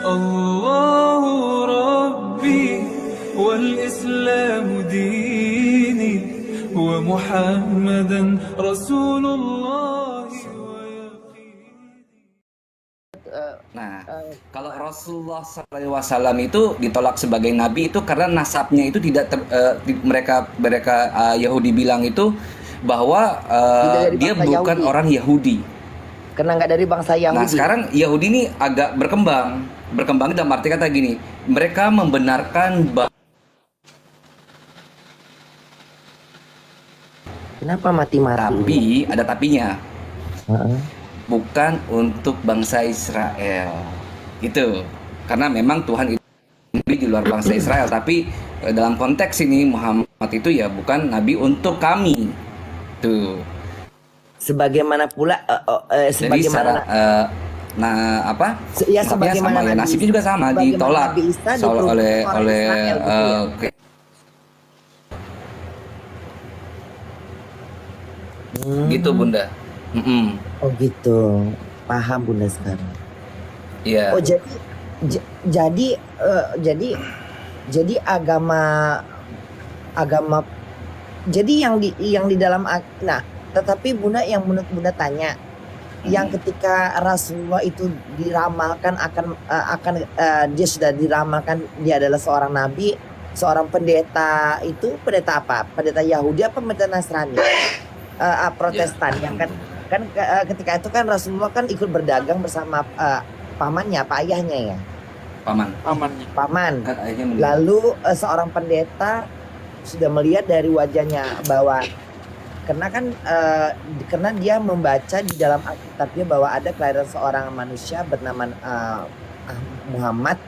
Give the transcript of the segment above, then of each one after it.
الله ربي والإسلام ديني ومحمدا رسول الله Nah, kalau Rasulullah SAW itu ditolak sebagai nabi itu karena nasabnya itu tidak mereka Yahudi bilang itu bahwa dia bukan Yahudi. orang Yahudi. Karena nggak dari bangsa Yahudi. Nah, sekarang Yahudi ini agak berkembang dalam arti kata gini, mereka membenarkan Kenapa mati-mati? tapi ada tapinya. Bukan untuk bangsa Israel gitu, karena memang Tuhan itu di luar bangsa Israel, tapi dalam konteks ini Muhammad itu ya bukan nabi untuk kami tuh. Sebagaimana pula Jadi sebagaimana ya sebagaimana sama, ya, nasibnya juga sama, ditolak oleh gitu Bunda. Oh gitu, paham Bunda sekarang. Iya. Oh jadi agama jadi yang di dalam tetapi Bunda, yang menurut Bunda tanya, yang ketika Rasulullah itu diramalkan akan dia sudah diramalkan dia adalah seorang nabi, seorang pendeta, itu pendeta apa? Pendeta Yahudi apa pendeta Nasrani? Protestan yang kan ketika itu kan Rasulullah kan ikut berdagang bersama pamannya, apa ayahnya ya? Paman. Kan ayahnya meninggal. Lalu seorang pendeta sudah melihat dari wajahnya bahwa karena dia membaca di dalam Alkitabnya bahwa ada kelahiran seorang manusia bernama Muhammad,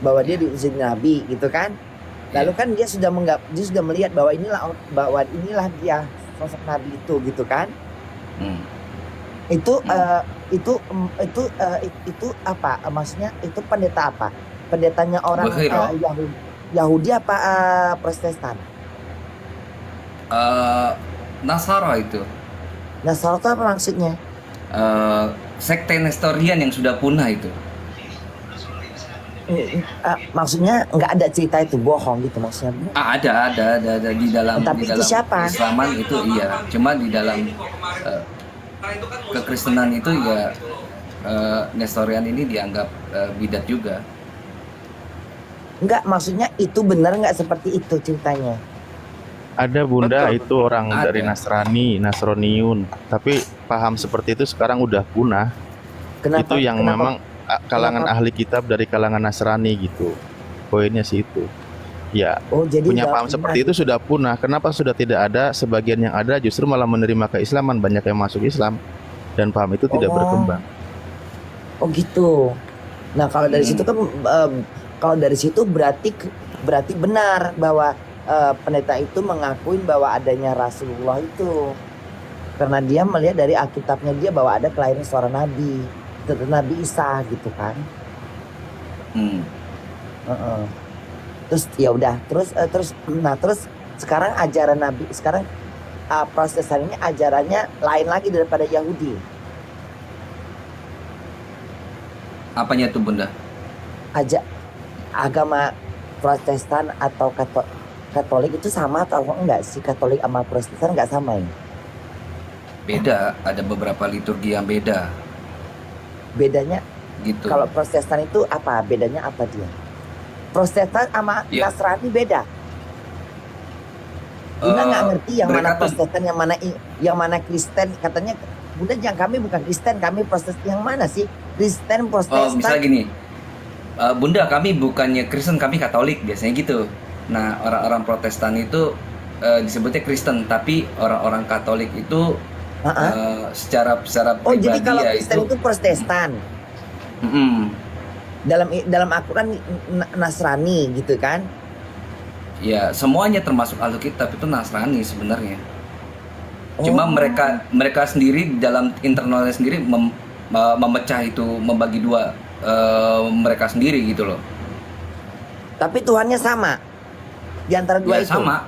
bahwa dia diutus nabi gitu kan. Lalu kan dia sudah melihat bahwa inilah dia sosok nabi itu gitu kan. Itu apa maksudnya? Itu pendeta apa? Pendetanya orang Yahudi apa Protestan? Nasara itu. Nasara itu apa maksudnya? Sekte Nestorian yang sudah punah itu. Maksudnya nggak ada cerita itu, bohong gitu maksudnya? Ada di dalam. Tapi di itu dalam siapa? Islaman itu iya, cuma di dalam kekristenan itu ya Nestorian ini dianggap bidat juga. Enggak, maksudnya itu benar nggak seperti itu ceritanya? Ada Bunda. Betul. Itu orang Ada. dari Nasroniun, tapi paham seperti itu sekarang udah punah. Kenapa? Itu yang memang kalangan ahli kitab dari kalangan Nasrani gitu. Poinnya sih itu. Ya, Oh, jadi punya nggak paham punah seperti itu sudah punah. Kenapa sudah tidak ada? Sebagian yang ada justru malah menerima keislaman, banyak yang masuk Islam dan paham itu tidak berkembang. Oh gitu. Nah kalau dari situ kan kalau dari situ berarti benar bahwa pendeta itu mengakuin bahwa adanya Rasulullah itu, karena dia melihat dari Alkitabnya dia bahwa ada kelahiran seorang nabi, Nabi Isa gitu kan. Terus ya udah, terus sekarang ajaran nabi, sekarang Protestan ini ajarannya lain lagi daripada Yahudi. Apanya tuh Bunda? Agama Protestan atau Katolik itu sama atau enggak sih? Katolik sama Protestan enggak sama ya? Beda, ada beberapa liturgi yang beda. Bedanya Gitu. kalau Protestan itu apa? Bedanya apa dia? Protestan sama Ya. Nasrani beda. Bunda nggak ngerti yang mana mereka tuh- Protestan, yang mana Kristen. Katanya Bunda, kami bukan Kristen, kami Protestan. Yang mana sih? Kristen, Protestan. Misalnya gini, Bunda kami bukannya Kristen, kami Katolik biasanya gitu. Nah orang-orang Protestan itu disebutnya Kristen, tapi orang-orang Katolik itu secara Oh, pribadi jadi kalau ya Kristen itu Protestan. Dalam Al-Quran Nasrani gitu kan? ya semuanya termasuk Alkitab itu Nasrani sebenarnya. Cuma mereka sendiri dalam internalnya sendiri memecah itu, membagi dua mereka sendiri gitu loh. Tapi Tuhannya sama di antara dua Ya itu. sama.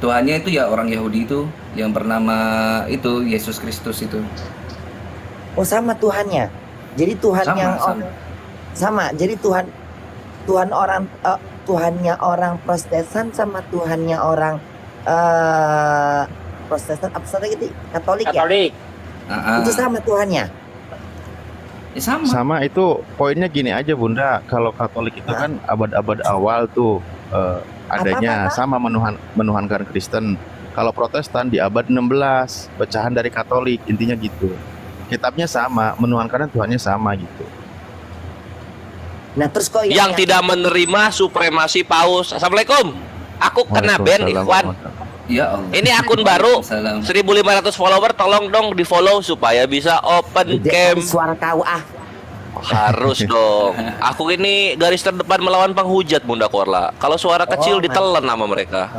Tuhannya itu ya orang Yahudi itu yang bernama itu Yesus Kristus itu. Oh, sama Tuhannya. Jadi Tuhan Sama, yang sama. Sama. Jadi Tuhannya orang Protestan sama Tuhannya orang Protestan apa satu lagi? Katolik ya? Katolik. Itu sama Tuhannya. Ya sama. Sama itu poinnya gini aja Bunda, kalau Katolik itu kan abad-abad awal tuh adanya Apa? sama menuhankan Kristen. Kalau Protestan di abad 16, pecahan dari Katolik, intinya gitu. Kitabnya sama, menuhankan Tuhannya sama gitu. Nah terus kok Yang tidak menerima supremasi paus. Assalamualaikum. Aku kena ban, Ikhwan. Ya Allah. Ini akun baru, Salam. 1.500 follower. Tolong dong di follow supaya bisa open cam. suara kau Harus dong. Aku ini garis terdepan melawan penghujat Bunda Korla. Kalau suara kecil ditelan nama mereka.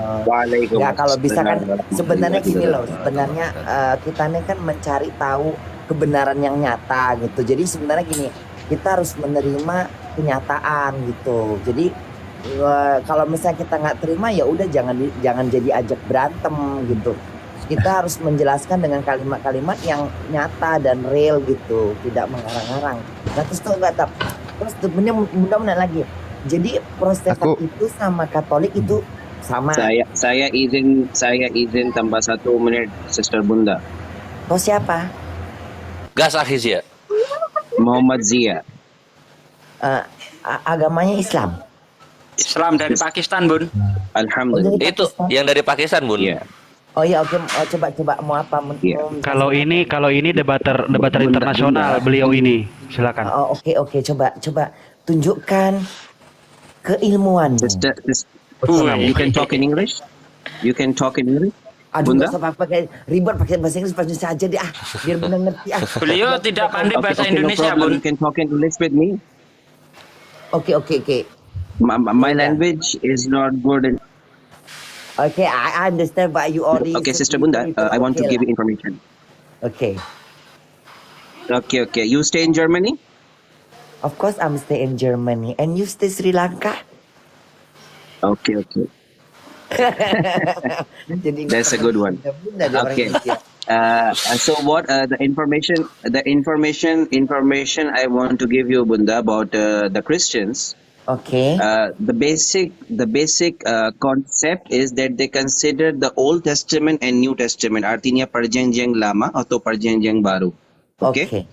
Ya kalau bisa kan sebenarnya gini loh, sebenarnya kita ini kan mencari tahu kebenaran yang nyata gitu. Jadi sebenarnya gini, kita harus menerima kenyataan gitu. Jadi kalau misalnya kita nggak terima ya udah jangan jadi ajak berantem gitu. Kita harus menjelaskan dengan kalimat-kalimat yang nyata dan real gitu, tidak mengarang-arang. Nah terus tuh nggak terus mudah-mudahan lagi. Jadi Protestan itu sama Katolik itu sama. Saya izin tambah 1 menit, Sister Bunda. Oh siapa? Gas Akhizia. Muhammad Zia. Agamanya Islam. Islam dari Pakistan, Bun. Alhamdulillah. Itu yang dari Pakistan, Bun. Iya. Oh iya oke. Coba mau apa? Iya. Kalau ini debater internasional beliau ini. Silakan. Oh oke. Coba tunjukkan keilmuanmu. Sister, you can talk in English? You can talk in English? Aduh, Bunda? nggak usah pakai ribet, pakai bahasa Inggris saja deh biar Bunda ngerti Beliau tidak pandai bahasa no Indonesia, problem. Bun. You can talk in English with me. Oke. My language is not good. Okay, I understand, but you already. Okay, Sister Bunda, I want to give you information. Okay. Okay. You stay in Germany? Of course, I'm stay in Germany, and you stay Sri Lanka. Okay. Jadi That's a good one. Bunda dia orang Okay. Indonesia. So what the information I want to give you, Bunda, about the Christians. Okay. The basic concept is that they consider the Old Testament and New Testament. Artinya Perjanjian Lama atau Perjanjian Baru. Okay?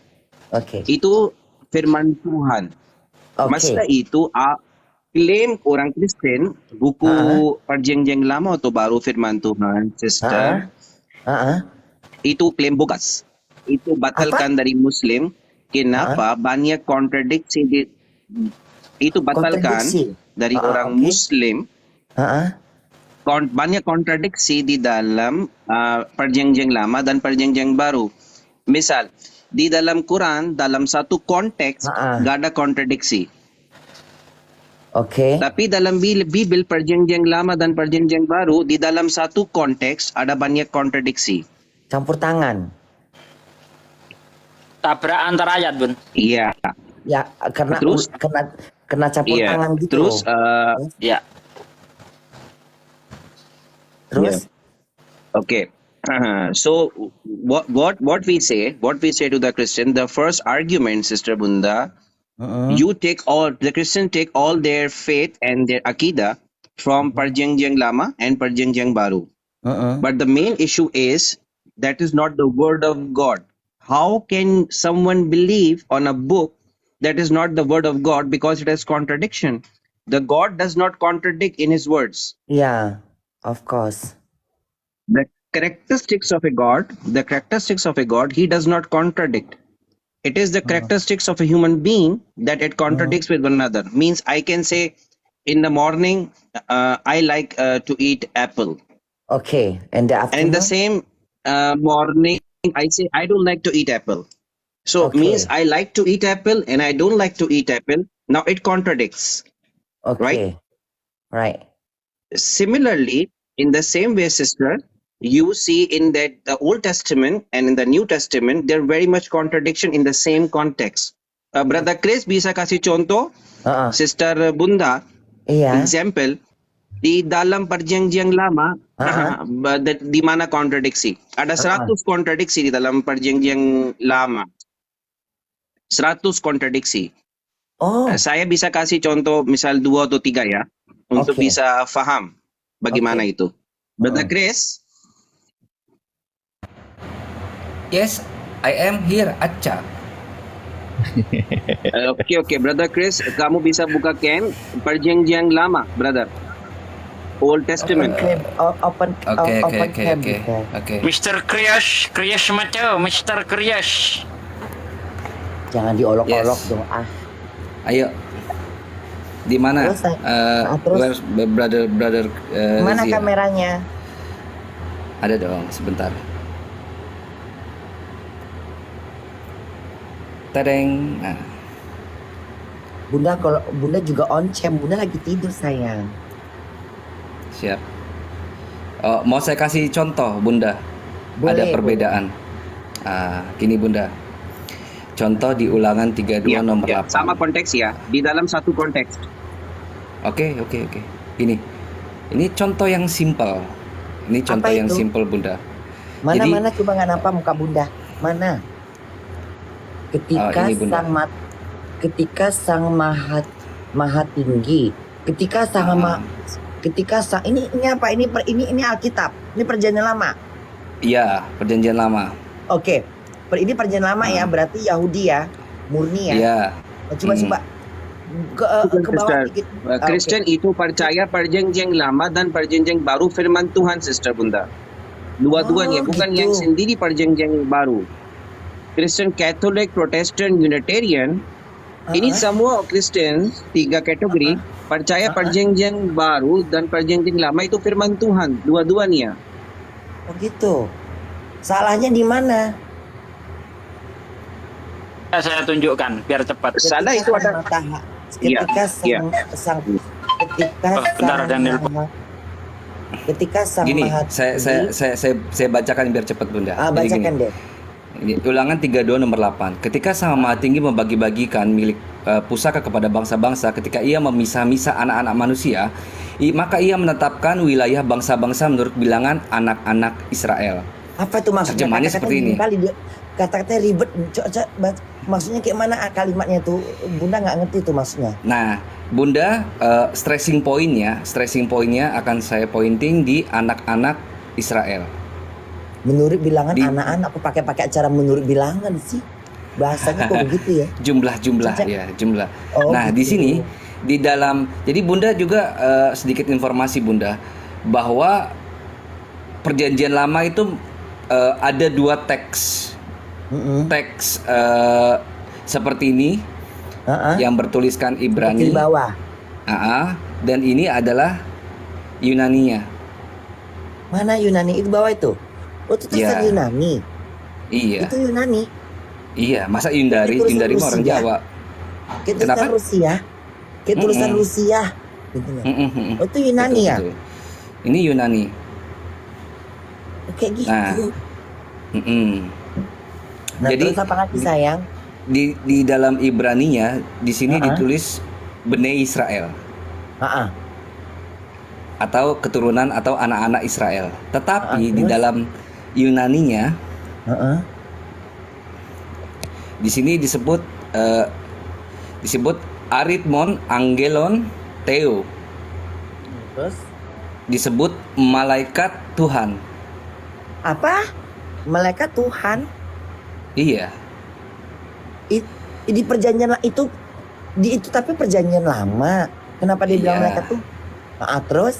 Okay. Itu firman Tuhan. Masalah itu klaim orang Kristen buku Perjanjian Lama atau Baru firman Tuhan, sister. Itu klaim bogus. Itu batalkan dari Muslim. Kenapa? Banyak kontradiksi itu batalkan dari orang Muslim. Banyak kontradiksi di dalam Perjanjian Lama dan Perjanjian Baru. Misal, di dalam Quran, dalam satu konteks gak ada kontradiksi. Okay. Tapi dalam Bible Perjanjian Lama dan Perjanjian Baru, di dalam satu konteks ada banyak kontradiksi. Campur tangan. Tabrak antar ayat, Bun. Iya. Ya, karena Terus? kena campur tangan gitu. Terus Ya. Terus? okay. So what we say to the Christian, the first argument, Sister Bunda, the Christian take all their faith and their akida from Perjanjian Lama and Perjanjian Baru. But the main issue is that is not the word of God. How can someone believe on a book that is not the word of God because it has contradiction? The God does not contradict in his words. Yeah, of course. The characteristics of a God, he does not contradict. It is the characteristics of a human being that it contradicts with one another. Means I can say in the morning, I like to eat apple. Okay, and the afternoon? And in the same morning, I say I don't like to eat apple. So means I like to eat apple and I don't like to eat apple. Now it contradicts. Okay. Right. Similarly, in the same way, sister, you see in that the Old Testament and in the New Testament, there are very much contradiction in the same context. Brother Chris, bisa kasih contoh? Sister Bunda, example, di dalam Perjanjian Lama, di mana kontradiksi? Ada 100 kontradiksi di dalam Perjanjian Lama. 100 kontradiksi. Oh, Saya bisa kasih contoh misal 2 atau 3 ya, untuk oke. bisa faham bagaimana Oke. itu. Brother Heeh. Chris, Yes, I am here, Acca. oke, Brother Chris, kamu bisa buka Ken Perjanjian Lama, brother. Old Testament. Open Oke, oke, open oke, cam oke, gitu. oke. Mr. Kriyash Macho, Mr. Kriyash. Jangan diolok-olok Yes. dong. Ayo. Di mana? Terus, terus Where's brother mana Zia? kameranya? Ada dong, sebentar. Tadeng. Nah, Bunda kalau Bunda juga on cam, Bunda lagi tidur sayang. siap. Oh, mau saya kasih contoh, Bunda. Ada Boleh, perbedaan. Gini, Bunda. Contoh di Ulangan 32 Ya, nomor ya, 8. sama konteks ya, di dalam satu konteks. Oke. Ini. Ini contoh yang simpel. Ini contoh Apa yang itu? simpel, Bunda. Mana Jadi- mana coba nggak nampak muka Bunda. Mana? Ketika ini, Bunda. ketika sang maha tinggi, ketika ini apa? Ini Alkitab. Ini Perjanjian Lama. Iya, Perjanjian Lama. Oke. Ini Perjanjian Lama ya, berarti Yahudi ya, murni ya. Iya. Coba ke bawah Sister. dikit. Kristen itu percaya Perjanjian Lama dan Perjanjian Baru firman Tuhan, Sister Bunda. Dua-duanya, Oh, bukan gitu. yang sendiri Perjanjian Baru. Kristen Catholic, Protestant, Unitarian, ini semua Kristen 3 kategori percaya Perjanjian Baru dan Perjanjian Lama itu firman Tuhan, dua-duanya. Oh gitu. Salahnya di mana? Saya tunjukkan biar cepat. Salah itu ada. Iya, Bentar, Daniel. Ketika sang Gini, maha tinggi, saya bacakan biar cepat, Bunda. Jadi bacakan gini. deh. Ini Ulangan 32 nomor 8. Ketika Sang Maha Tinggi membagi-bagikan milik pusaka kepada bangsa-bangsa, ketika ia memisah-misah anak-anak manusia, maka ia menetapkan wilayah bangsa-bangsa menurut bilangan anak-anak Israel. Apa itu maksudnya? Terjemahannya seperti ini. Kata-katanya ribet. Maksudnya kayak mana kalimatnya tuh? Bunda nggak ngerti tuh maksudnya. Nah, Bunda, stressing pointnya akan saya pointing di anak-anak Israel. Menurut bilangan anak-anak, aku pakai acara menurut bilangan sih. Bahasanya kok begitu ya? Jumlah Caca. ya, jumlah. Oh, Nah, di gitu. sini di dalam, jadi Bunda juga sedikit informasi, Bunda, bahwa Perjanjian Lama itu ada 2 teks. Teks seperti ini yang bertuliskan Seperti Ibrani. di bawah. Dan ini adalah Yunania. Mana Yunani? Itu bawah itu. Oh, itu tulisan Ya. Yunani. Iya. Itu Yunani. Iya, masa Yundari Itu tulisan mah orang Rusia. Jawa. Kayak Kenapa? tulisan Rusia. Kayak tulisan Rusia. Gitu loh. Oh, itu Yunani ya? Betul. Ini Yunani. Oh, kayak gitu. Nah. Nah, Jadi terus apa lagi sayang? di dalam Ibraninya di sini ditulis Bnei Israel atau keturunan atau anak-anak Israel. Tetapi di terus? dalam Yunaninya di sini disebut Aritmon Angelon Theo. Terus Disebut malaikat Tuhan. apa? Malaikat Tuhan. Iya. Di perjanjian itu tapi perjanjian lama. Kenapa dia bilang Iya. malaikat tuh? Terus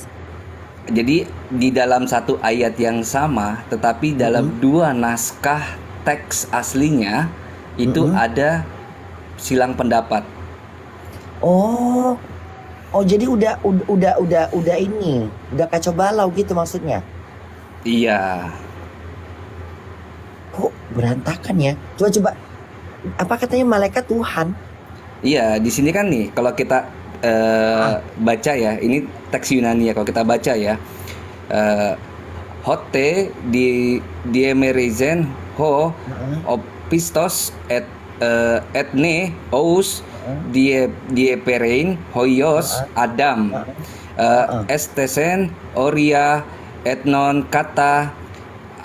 Jadi di dalam satu ayat yang sama, tetapi dalam 2 naskah teks aslinya itu ada silang pendapat. oh jadi udah ini, udah kacau balau gitu maksudnya. Iya. Kok berantakan ya? Coba apa katanya malaikat Tuhan? Iya, di sini kan nih kalau kita baca ya, ini teks Yunani ya, kalau kita baca ya, hote di emerezen ho opistos etne ous die perein hoios adam estesen oria etnon kata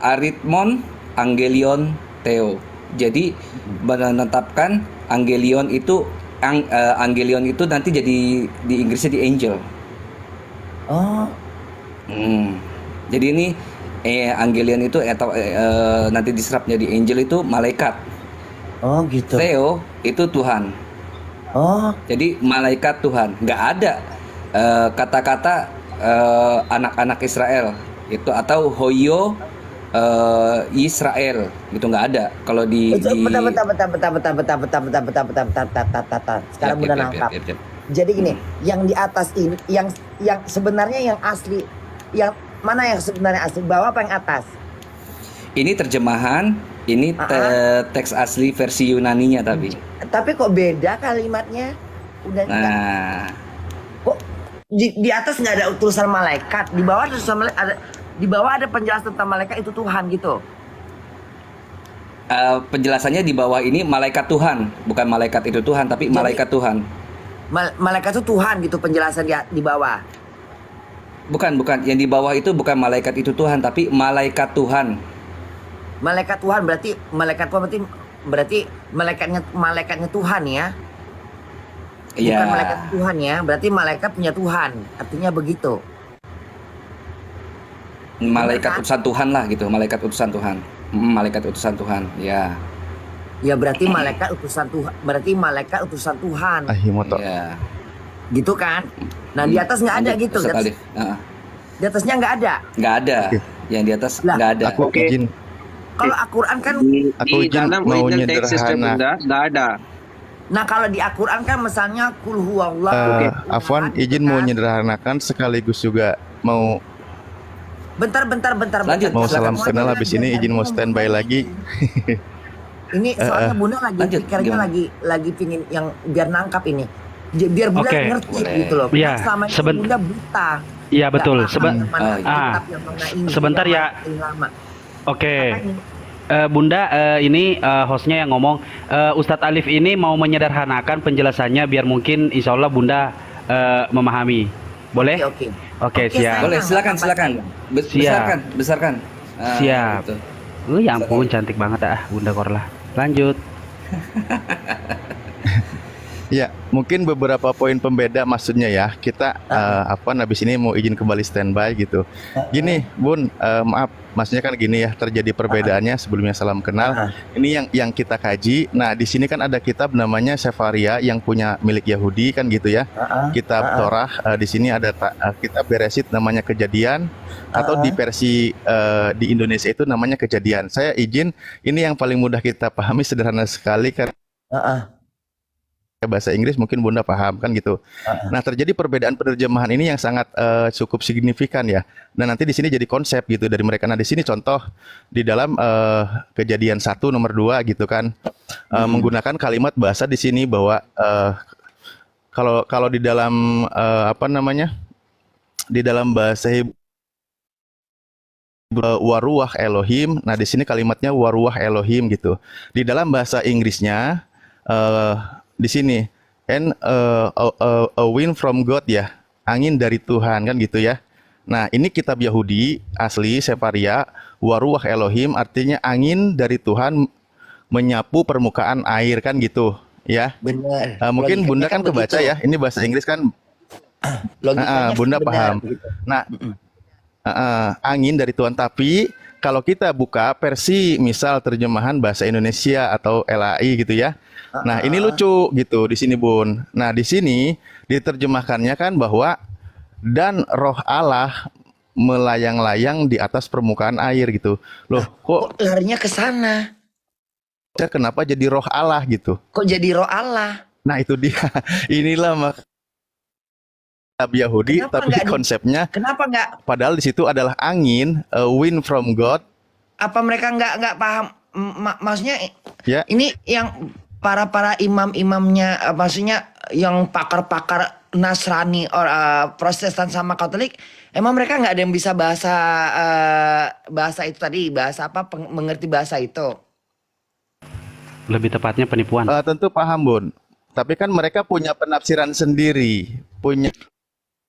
aritmon angelion theo. Jadi menetapkan angelion itu Angelion itu nanti jadi di Inggrisnya di angel. Oh, Jadi ini Angelion itu atau nanti diserap jadi angel itu malaikat. oh gitu. Theo itu Tuhan. Oh, Jadi malaikat Tuhan. Nggak ada kata-kata anak-anak Israel itu atau Hoyo Israel itu nggak ada. Kalau di bentar. Sekarang udah nangkap. Yap. Jadi gini, yang di atas ini, yang sebenarnya yang asli, yang mana yang sebenarnya asli, bawah apa yang atas? Ini terjemahan, ini teks asli versi Yunaninya Tapi kok beda kalimatnya? Udah Nah, kok di atas nggak ada tulisan malaikat, di bawah ada tulisan malaikat, di bawah ada penjelasan tentang malaikat itu Tuhan gitu. penjelasannya di bawah ini malaikat Tuhan, bukan malaikat itu Tuhan, tapi Jadi- malaikat Tuhan. Malaikat itu Tuhan gitu penjelasan di bawah. Bukan. Yang di bawah itu bukan malaikat itu Tuhan, tapi malaikat Tuhan. Malaikat Tuhan berarti malaikatnya Tuhan ya. Iya. Bukan malaikat Tuhan ya, berarti malaikat punya Tuhan. Artinya begitu. Malaikat Benar, kan? utusan Tuhan lah gitu, malaikat utusan Tuhan. Malaikat utusan Tuhan. Ya. Ya berarti malaikat utusan Tuhan, berarti malaikat utusan Tuhan. Ahimoto. Ya. Gitu kan? Nah, di atas nggak ada Lanjut, gitu. Ustaz Alif. Di atasnya nggak ada. Nggak ada. Oke. Yang di atas Lah, nggak ada. Aku izin. Kalau Al-Quran kan, Aku Di izin dalam mau original text Sister nyederhana. Bunda nggak ada. nah kalau di Al-Quran kan misalnya kul huwallahu. Afwan izin mau nyederhanakan sekaligus juga mau Bentar. Lanjut, mau silakan. salam kenal habis ini izin mau standby lagi. Ini soalnya Bunda lagi Lanjut, pikirnya gimana? lagi pingin yang biar nangkap ini. Biar Bunda Oke. ngerti Boleh. gitu loh. Iya, Selama ini Bunda buta. Iya betul. Nggak paham yang mana Oh, iya. kitab, yang mana ini, Sebentar yang ya. mana yang lama. Oke. Makanya, Bunda, ini hostnya yang ngomong. Ustadz Alif ini mau menyederhanakan penjelasannya biar mungkin insya Allah Bunda memahami. Boleh? Oke. Oke, Oke, siap. Boleh, silakan. Siap. Besarkan. Siap. Gitu. Ya ampun, cantik banget Bunda Korla. Lanjut. Ya, mungkin beberapa poin pembeda maksudnya ya. Kita habis ini mau izin kembali standby gitu. Gini, Bun, maaf, maksudnya kan gini ya, terjadi perbedaannya sebelumnya salam kenal. Ini yang kita kaji. Nah, di sini kan ada kitab namanya Sefaria yang punya milik Yahudi kan gitu ya. Kitab Torah, di sini ada kitab Beresit namanya Kejadian, atau di versi di Indonesia itu namanya Kejadian. Saya izin, ini yang paling mudah kita pahami, sederhana sekali kan. Bahasa Inggris mungkin Bunda paham kan gitu. Nah, terjadi perbedaan penerjemahan ini yang sangat cukup signifikan ya. Dan nanti di sini jadi konsep gitu dari mereka. Nah, di sini contoh di dalam Kejadian 1 nomor 2 gitu kan, menggunakan kalimat bahasa di sini bahwa kalau di dalam di dalam bahasa Hebrew waruah Elohim. Nah, di sini kalimatnya waruah Elohim gitu. Di dalam bahasa Inggrisnya di sini a wind from God ya, angin dari Tuhan kan gitu ya. Nah, ini kitab Yahudi asli Sefaria, waruah Elohim artinya angin dari Tuhan menyapu permukaan air kan gitu ya. benar. Mungkin Bunda kan kebaca ya, ini bahasa Inggris kan. Bunda paham. Nah, angin dari Tuhan. Tapi kalau kita buka versi misal terjemahan bahasa Indonesia atau LAI gitu ya. Nah, ini lucu gitu di sini, Bun. Nah, di sini diterjemahkannya kan bahwa dan roh Allah melayang-layang di atas permukaan air gitu. Loh, kok larinya ke sana? kenapa jadi roh Allah gitu? Kok jadi roh Allah? Nah, itu dia. Inilah kitab Yahudi, Kenapa tapi nggak konsepnya Kenapa nggak? padahal di situ adalah angin, a wind from God. Apa mereka nggak paham? Maksudnya Ya. ini yang para imam-imamnya, maksudnya yang pakar-pakar Nasrani, Protestan sama Katolik, emang mereka nggak ada yang bisa bahasa itu tadi, bahasa apa? Mengerti bahasa itu? Lebih tepatnya penipuan. Tentu paham, Bun. Tapi kan mereka punya penafsiran sendiri, punya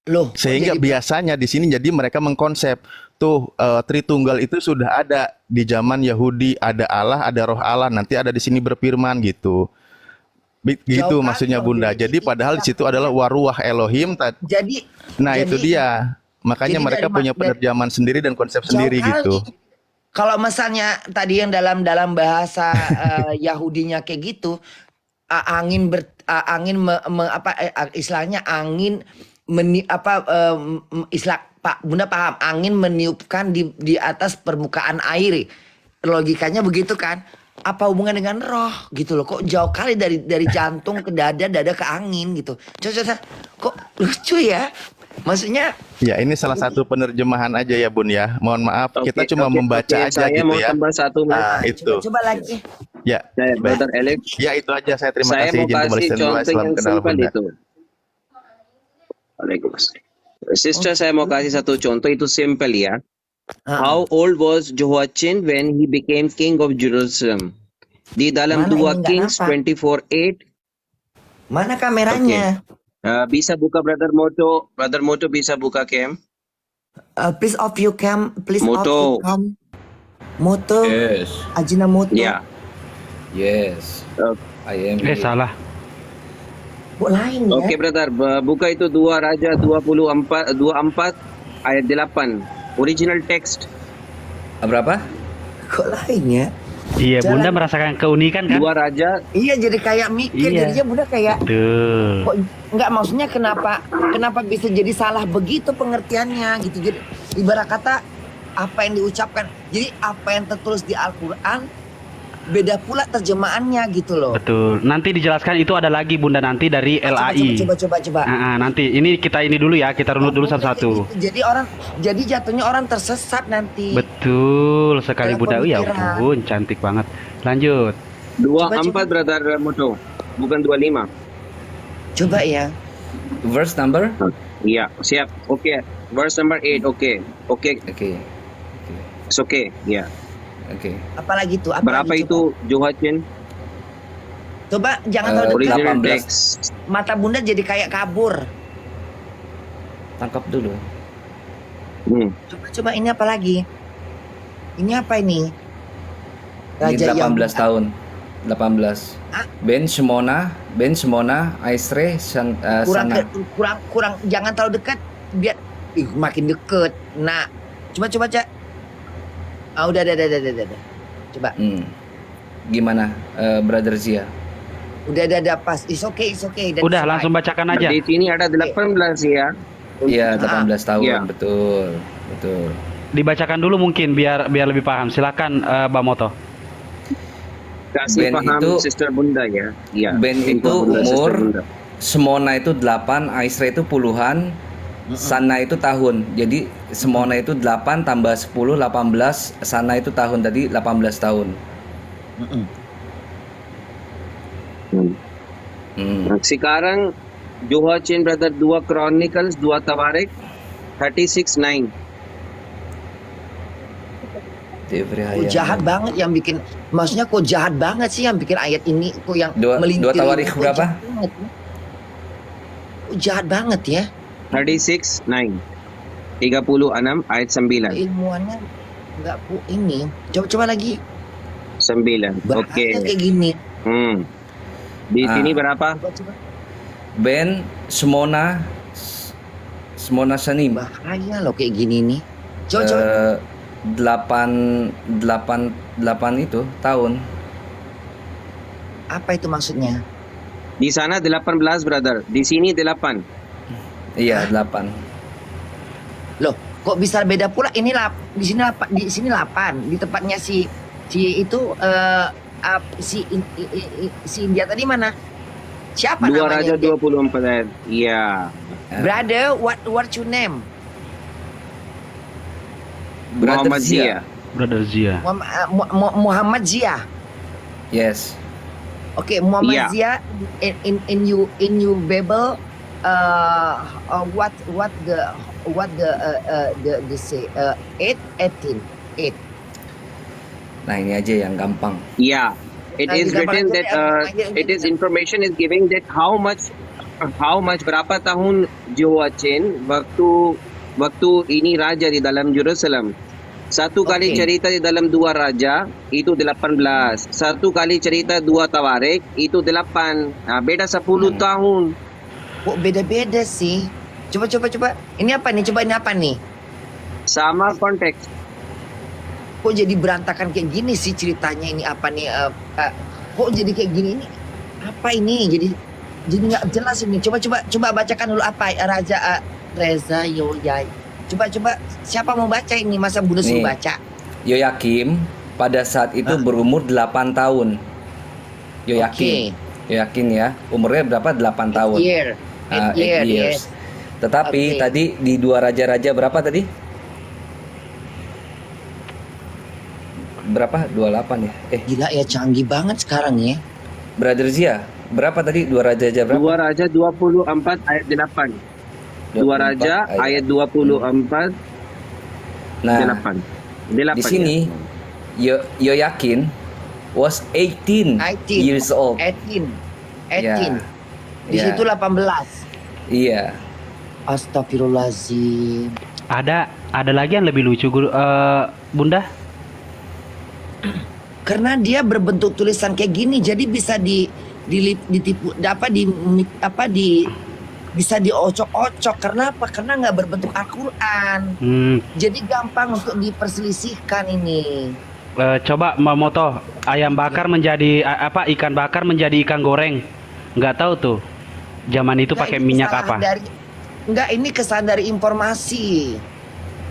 Loh, kok sehingga jadi- biasanya di sini jadi mereka mengkonsep tuh Tritunggal itu sudah ada di zaman Yahudi, ada Allah, ada Roh Allah, nanti ada di sini berfirman gitu. Gitu Jauh kali maksudnya kalau Bunda. beda Jadi gitu. padahal di situ adalah waruah Elohim. Jadi Nah, itu jadi dia. Makanya jadi mereka punya penerjemahan sendiri dan konsep jauh sendiri kali. gitu. Kalau misalnya tadi yang dalam bahasa Yahudinya kayak gitu, istilahnya angin istilah Pak Bunda paham, angin meniupkan di atas permukaan air. Logikanya begitu kan? Apa hubungan dengan roh gitu loh? Kok jauh kali dari jantung ke dada ke angin gitu. Coba kok lucu ya? Maksudnya Ya, ini salah satu penerjemahan aja ya Bun ya. Mohon maaf, kita cuma membaca aja Saya gitu mau ya. tambah satu Nah, itu. coba lagi. Ya, Saya, baik. Brother Alex. Ya, itu aja. Saya terima Saya kasih mau izin kembali kasih standby. contoh Salam yang kenal simpel Bunda. itu. Waalaikumsalam. Sister, saya mau kasih satu contoh itu simple ya. How old was Jehoiachin when he became king of Jerusalem? Di dalam Mana 2 ini nggak Kings nampak? 24:8. Mana kameranya? Bisa buka Brother Moto bisa buka cam. Please off you cam. Please Moto. off you cam. Moto. Yes. Ajinomoto. Ya. Yes. I am here. Salah. Bu lain ya. Oke, Brother, buka itu 2 Raja 24 ayat 8. Original text. Berapa? Kok lain ya? Iya, Jalan. Bunda merasakan keunikan kan? 2 Raja Iya jadi kayak mikir Iya. jadinya Bunda kayak Tuh. kok enggak, maksudnya kenapa bisa jadi salah begitu pengertiannya gitu. Jadi ibarat kata apa yang diucapkan. Jadi apa yang tertulis di Al-Qur'an beda pula terjemahannya gitu loh. Betul. Nanti dijelaskan itu ada lagi Bunda nanti dari LAI. Coba. Nanti ini kita ini dulu ya, kita runut dulu satu-satu. Jadi jatuhnya orang tersesat nanti. Betul sekali Dalam Bunda. Ya pemikiran. ampun, cantik banget. Lanjut. 24 Brother Moto, bukan 25. Coba ya. Verse number? Iya, siap. Oke. Verse number 8. Oke. Oke. It's okay. Ya. Oke. Apalagi tuh? Berapa itu Jehoiachin? Coba jangan terlalu dekat. Original 18. text. Mata Bunda jadi kayak kabur. Tangkap dulu. Coba ini apa lagi? Ini apa ini? Ini 18 Yahuda. tahun. 18. Hah? Ben Shemona, Aisre, Sana. kurang jangan terlalu dekat biar makin deket. Nah, coba Cak. Udah. Coba. Gimana, Brother Zia? Udah pas. It's okay. Dan Udah it's langsung fine. bacakan aja. Di sini ada 18 ya. Iya, 18 tahun, Iya. betul. Dibacakan dulu mungkin biar lebih paham. Silakan Mbak Moto. Kasih Ben paham itu- Sister Bunda ya. Iya. Ben Info itu Bunda, Sister umur, Bunda. Semona itu 8, Aisre itu puluhan, Sana itu tahun. Jadi Semona itu 8 tambah 10, 18, Sana itu tahun, tadi 18 tahun. Nah, sekarang Jehoiachin Brother 2 Chronicles 2 Tawarik 36:9. Kok jahat banget yang bikin, maksudnya kok jahat banget sih yang bikin ayat ini, kok yang Dua melintir Tawarik ini, kok berapa? jahat banget. Kok jahat banget ya. 36:9. 36 ayat 9. Ilmuannya nggak ini. Coba lagi. 9. Bahaya Oke. kayak gini. Di sini berapa? Coba. Ben Semona Sanim. Bahaya loh kayak gini nih. Coba. 8 itu tahun. Apa itu maksudnya? Di sana 18 Brother. Di sini 8. Iya, 8. Loh, kok bisa beda pula? Ini di sini 8, di tempatnya si itu si India tadi mana? Siapa 2 namanya? Raja 24 ayat. Iya. Brother, what's your name? Muhammad Zia. Brother Zia. Muhammad Zia. Yes. Oke, Muhammad Iya. Zia in you Bible what the say 8. Nah, ini aja yang gampang. Yeah, it Nah, is di gambar written itu that yang- it is information is giving that how much berapa tahun Jehoiachin waktu ini raja di dalam Jerusalem. Satu kali Oke. cerita di dalam dua raja itu 18. Satu kali cerita dua tawarik itu 8. Nah, beda 10 tahun. Kok beda-beda sih? Coba. Ini apa nih? Coba ini apa nih? Sama konteks. Kok jadi berantakan kayak gini sih ceritanya ini apa nih? Kok jadi kayak gini ini? Apa ini? Jadi nggak jelas ini. Coba bacakan dulu apa Raja Reza Yoyai. Coba siapa mau baca ini? Masa Bunda suruh Nih. baca? Yoyakim pada saat itu berumur 8 tahun. Yoyakim. Yoyakim ya. Umurnya berapa? 8 tahun. Year. Ah, 8 year, 8 years. yes. Tetapi Oke. tadi di dua raja-raja berapa tadi? Berapa? 28 ya? Gila ya, canggih banget sekarang ya. Brother Zia, berapa tadi? Dua raja-raja berapa? Dua raja 24 ayat 8. Dua 24 raja ayat 24 Nah, 8. 8 di sini Yoyakin was 18 18. years old. 18. Ya. Di Ya. situ 18. Iya. Astagfirullahaladzim. Ada lagi yang lebih lucu, Bunda. Karena dia berbentuk tulisan kayak gini, jadi bisa ditipu, bisa diocok-ocok. Karena apa? Karena nggak berbentuk Al-Quran. Jadi gampang untuk diperselisihkan ini. Coba Moto, ayam bakar menjadi ikan bakar menjadi ikan goreng. Nggak tahu tuh. Zaman itu Nggak, pakai ini minyak kesalahan apa? Enggak, ini kesalahan dari informasi.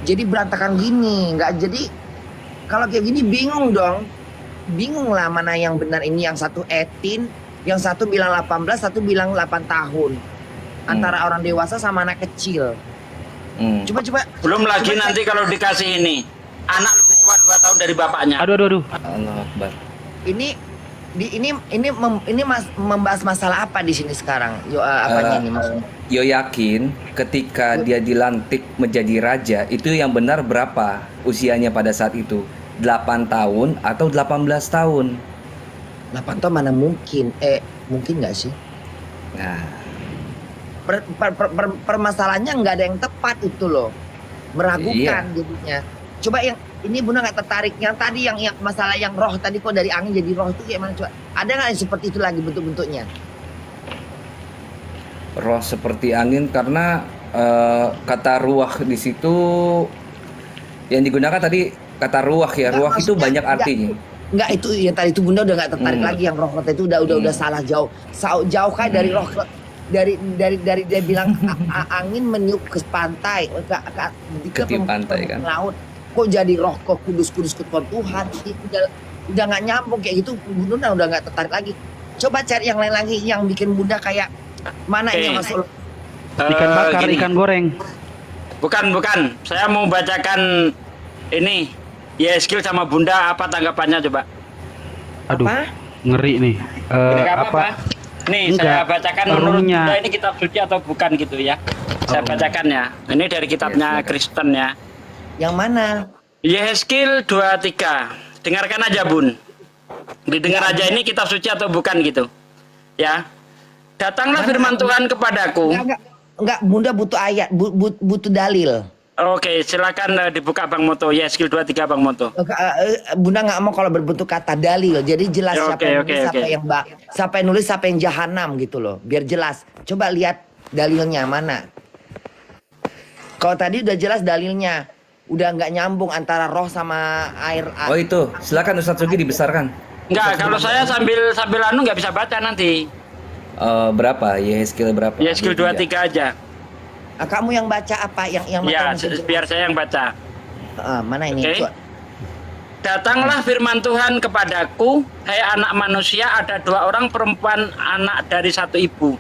Jadi berantakan gini, nggak jadi kalau kayak gini bingung dong. Bingung lah mana yang benar ini, yang satu 18, yang satu bilang 18, satu bilang 8 tahun. Antara orang dewasa sama anak kecil. Coba. Belum lagi coba nanti cek. kalau dikasih ini anak lebih tua 2 tahun dari bapaknya. Aduh. Allah Akbar. Ini membahas masalah apa di sini sekarang? Apanya ini maksudnya? Yoyakin ketika dia dilantik menjadi raja itu yang benar berapa usianya pada saat itu? 8 tahun atau 18 tahun? 8 tahun mana mungkin? Mungkin nggak sih? Nah, Permasalahannya nggak ada yang tepat itu loh, meragukan jadinya. Coba yang ini Bunda nggak tertarik yang tadi yang masalah yang roh tadi, kok dari angin jadi roh itu kayak mana? Coba ada nggak yang seperti itu lagi bentuk-bentuknya? roh seperti angin karena kata ruah di situ yang digunakan tadi kata ruah ya. Nggak, Ruah itu maksudnya banyak artinya. Nggak, itu yang tadi itu Bunda udah nggak tertarik lagi yang roh kata itu udah salah jauh kan dari roh dari dia bilang angin meniup ke pantai Ke pantai kan. laut, kok jadi roh kok kudus ke Tuhan. Udah nggak nyambung kayak gitu. Bunda udah nggak tertarik lagi. Coba cari yang lain lagi yang bikin Bunda kayak mana ini yang masuk. Ikan bakar, Gini. ikan goreng. Bukan. Saya mau bacakan ini. Skill sama Bunda apa tanggapannya coba? Aduh, Apa? ngeri nih. Nggak apa-apa. Nih saya Enggak, bacakan menurut ruhnya. Bunda ini kitab suci atau bukan gitu ya. Saya bacakan ya. Ini dari kitabnya Kristen ya. Yang mana? Yehezkiel 23. Dengarkan aja Bun. Didengar aja ini kitab suci atau bukan gitu. Ya. Datanglah firman Tuhan kepadaku. Enggak, Bunda butuh ayat, butuh dalil. Oke, silakan dibuka Bang Moto. Skill 23 Bang Moto. Bunda nggak mau kalau berbentuk kata dalil, jadi jelas Ya, siapa oke, yang oke, nulis, oke. siapa yang nulis, siapa yang jahanam gitu loh, biar jelas. Coba lihat dalilnya mana. Kalau tadi udah jelas dalilnya, udah nggak nyambung antara roh sama air. Oh itu, silakan Ustadz Sugi dibesarkan. Enggak, kalau saya sambil anu nggak bisa baca nanti. Berapa? Yehezkiel berapa? Skill 23 aja. Kamu yang baca apa? Yang Ya, masa mesin biar saya yang baca. mana ini? Oke. Coba. Datanglah firman Tuhan kepadaku, hai anak manusia, ada 2 orang perempuan anak dari satu ibu.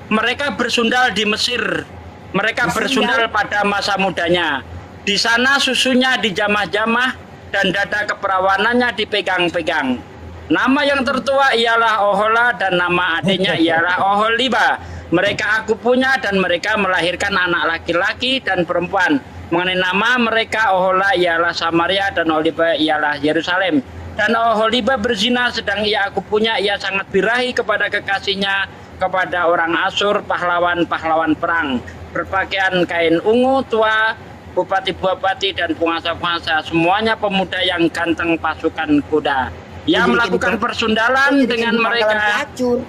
Mereka bersundal di Mesir. Mereka bersundal pada masa mudanya. Di sana susunya dijamah-jamah dan dada keperawanannya dipegang-pegang. Nama yang tertua ialah Ohola dan nama adiknya ialah Oholiba. Mereka aku punya dan mereka melahirkan anak laki-laki dan perempuan. Mengenai nama mereka, Ohola ialah Samaria dan Oholiba ialah Yerusalem. Dan Oholiba berzina, sedang ia aku punya, ia sangat birahi kepada kekasihnya, kepada orang Asyur, pahlawan-pahlawan perang. Berpakaian kain ungu tua bupati-bupati dan penguasa-penguasa, semuanya pemuda yang ganteng pasukan kuda. Yang melakukan persundalan dengan mereka. Pelacur.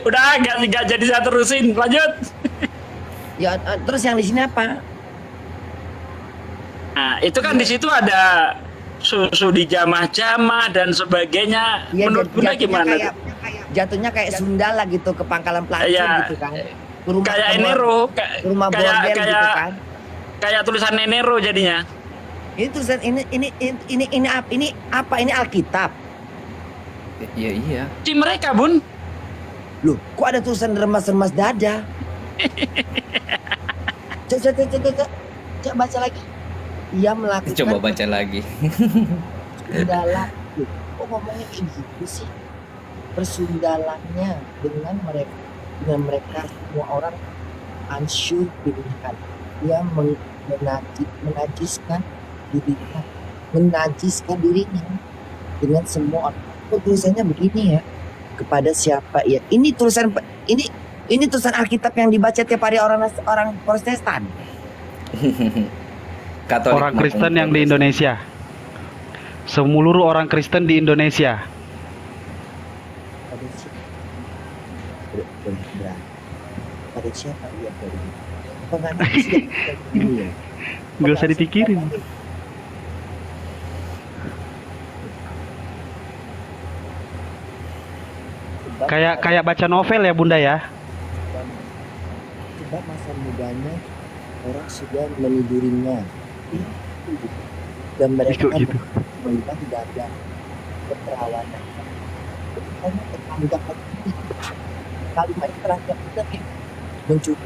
Udah nggak jadi saya terusin, lanjut. Ya, terus yang di sini apa? Nah, itu kan di situ ada susu di jamah-jamah dan sebagainya. Ya, Menurut Bunda gimana? Jatuhnya kayak Sundala gitu, ke pangkalan pelacur Ya, gitu kan. kayak Enero, rumah bordel gitu kan. kayak tulisan Enero jadinya. Ini tulisan ini apa? Ini Alkitab. Iya iya. Si mereka, Bun. Loh, kok ada tulisan remas-remas dada? Coba baca lagi. Ia melakukan Coba baca lagi. Sundala. Loh, kok ngomongnya kayak gitu sih? Persundalannya dengan mereka semua orang ansyur dirikan. Ia menajiskan dirinya dengan semua orang. Kok tulisannya begini ya? Kepada siapa ya? Ini tulisan Alkitab yang dibaca tiap hari orang Protestan. Katolik Orang Kristen yang di Indonesia. Seluruh orang Kristen di Indonesia. Pada siapa ia beriman? Apa nggak ada siapa ya? Nggak usah dipikirin. Kayak baca novel ya Bunda ya. Sebab masa mudanya orang sudah menidurinya. Dan mereka Gitu. mereka tidak ada keperawanan. Hanya terdapat kalimat terakhir kita mencuri